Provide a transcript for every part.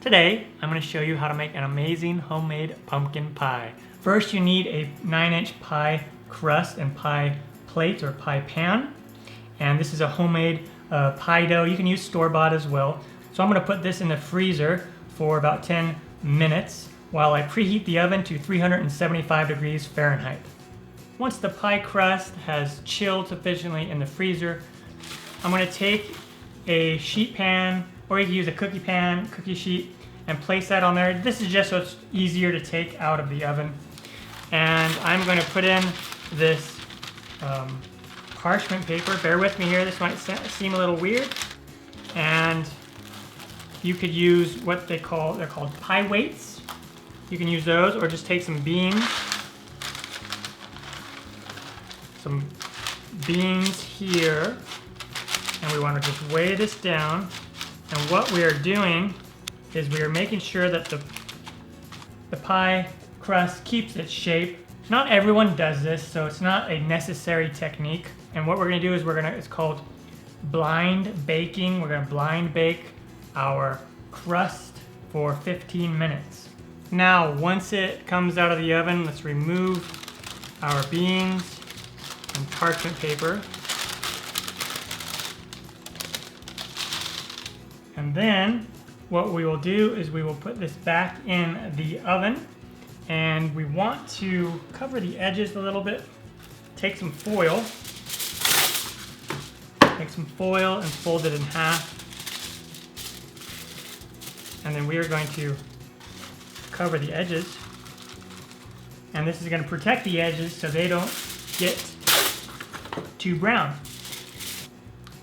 Today, I'm going to show you how to make an amazing homemade pumpkin pie. First, you need a 9-inch pie crust and pie plate or pie pan. And this is a homemade pie dough. You can use store-bought as well. So I'm going to put this in the freezer for about 10 minutes while I preheat the oven to 375 degrees Fahrenheit. Once the pie crust has chilled sufficiently in the freezer, I'm going to take a sheet pan, or you can use a cookie pan, cookie sheet, and place that on there. This is just so it's easier to take out of the oven. And I'm going to put in this parchment paper. Bear with me here, this might seem a little weird. And you could use what they're called pie weights. You can use those, or just take some beans. Some beans here. And we want to just weigh this down. And what we are doing is we are making sure that the pie crust keeps its shape. Not everyone does this, so it's not a necessary technique. And what we're going to do is it's called blind baking. We're going to blind bake our crust for 15 minutes. Now, once it comes out of the oven, let's remove our beans and parchment paper. And then what we will do is we will put this back in the oven, and we want to cover the edges a little bit. Take some foil and fold it in half. And then we are going to cover the edges. And this is going to protect the edges so they don't get too brown.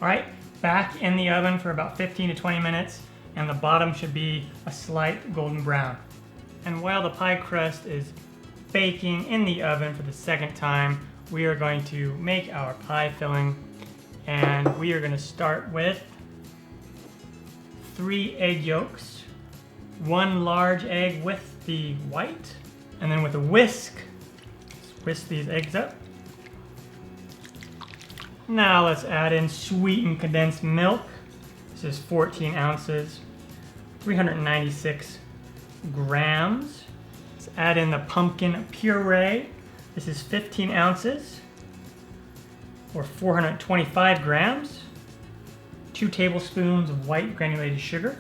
All right, back in the oven for about 15 to 20 minutes. And the bottom should be a slight golden brown. And while the pie crust is baking in the oven for the second time, we are going to make our pie filling. And we are going to start with 3 egg yolks, 1 large egg with the white, and then with a whisk, whisk these eggs up. Now let's add in sweetened condensed milk. This is 14 ounces, 396 grams. Let's add in the pumpkin puree. This is 15 ounces, or 425 grams. 2 tablespoons of white granulated sugar.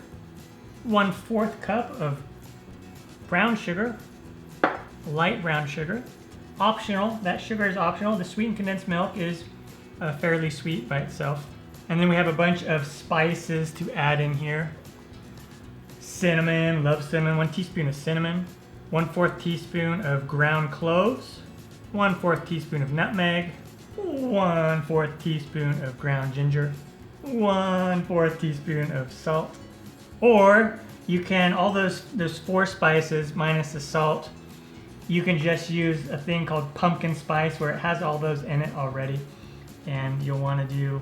1/4 cup of brown sugar, light brown sugar. Optional, that sugar is optional. The sweetened condensed milk is fairly sweet by itself. And then we have a bunch of spices to add in here. Cinnamon, love cinnamon, 1 teaspoon of cinnamon, 1/4 teaspoon of ground cloves, 1/4 teaspoon of nutmeg, 1/4 teaspoon of ground ginger, 1/4 teaspoon of salt. Or you can, all those 4 spices minus the salt, you can just use a thing called pumpkin spice where it has all those in it already. And you'll want to do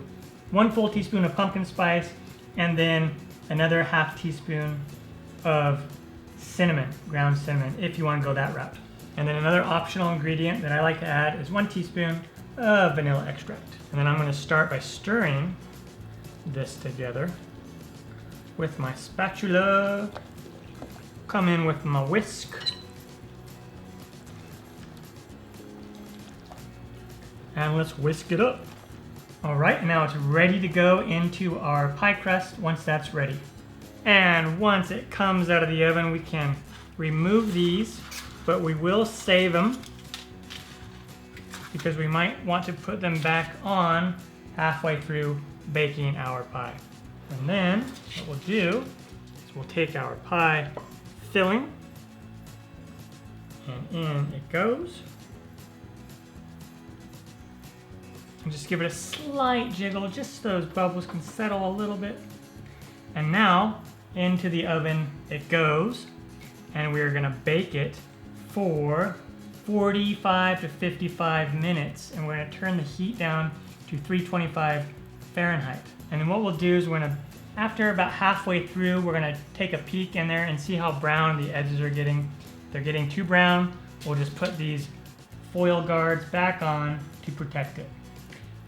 1 full teaspoon of pumpkin spice, and then another 1/2 teaspoon of cinnamon, ground cinnamon, if you want to go that route. And then another optional ingredient that I like to add is 1 teaspoon of vanilla extract. And then I'm going to start by stirring this together with my spatula. Come in with my whisk. And let's whisk it up. All right, now it's ready to go into our pie crust once that's ready. And once it comes out of the oven, we can remove these, but we will save them because we might want to put them back on halfway through baking our pie. And then what we'll do is we'll take our pie filling, and in it goes. And just give it a slight jiggle, just so those bubbles can settle a little bit. And now, into the oven it goes. And we're gonna bake it for 45 to 55 minutes. And we're gonna turn the heat down to 325 Fahrenheit. And then what we'll do is after about halfway through, we're gonna take a peek in there and see how brown the edges are getting. If they're getting too brown, we'll just put these foil guards back on to protect it.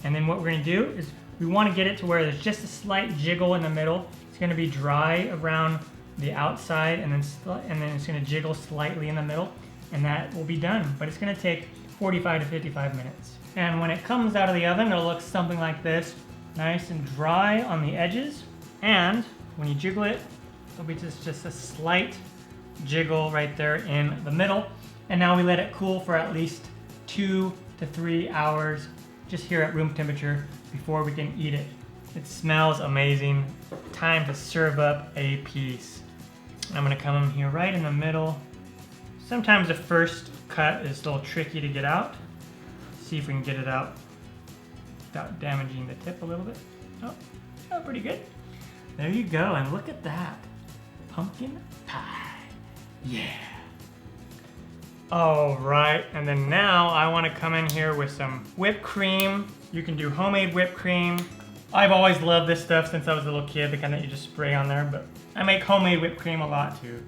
And then what we're going to do is we want to get it to where there's just a slight jiggle in the middle. It's going to be dry around the outside, and then it's going to jiggle slightly in the middle, and that will be done. But it's going to take 45 to 55 minutes. And when it comes out of the oven, it'll look something like this, nice and dry on the edges. And when you jiggle it, there'll be just a slight jiggle right there in the middle. And now we let it cool for at least 2 to 3 hours, just here at room temperature, before we can eat it. It smells amazing. Time to serve up a piece. I'm gonna come in here right in the middle. Sometimes the first cut is a little tricky to get out. See if we can get it out without damaging the tip a little bit. Oh, pretty good. There you go, and look at that. Pumpkin pie. Yeah. All right, and then now I want to come in here with some whipped cream. You can do homemade whipped cream. I've always loved this stuff since I was a little kid, the kind that you just spray on there, but I make homemade whipped cream a lot too.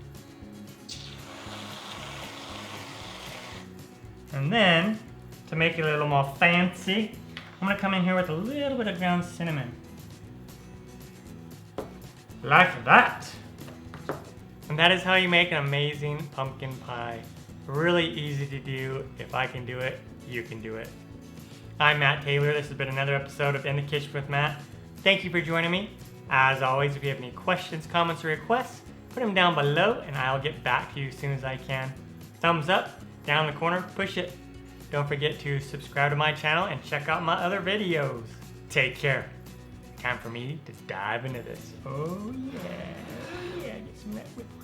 And then, to make it a little more fancy, I'm gonna come in here with a little bit of ground cinnamon. Like that. And that is how you make an amazing pumpkin pie. Really easy to do. If I can do it, you can do it. I'm Matt Taylor. This has been another episode of In the Kitchen with Matt. Thank you for joining me. As always, if you have any questions, comments, or requests, put them down below and I'll get back to you as soon as I can. Thumbs up, down in the corner, push it. Don't forget to subscribe to my channel and check out my other videos. Take care. Time for me to dive into this. Oh yeah, get some of that whipped cream.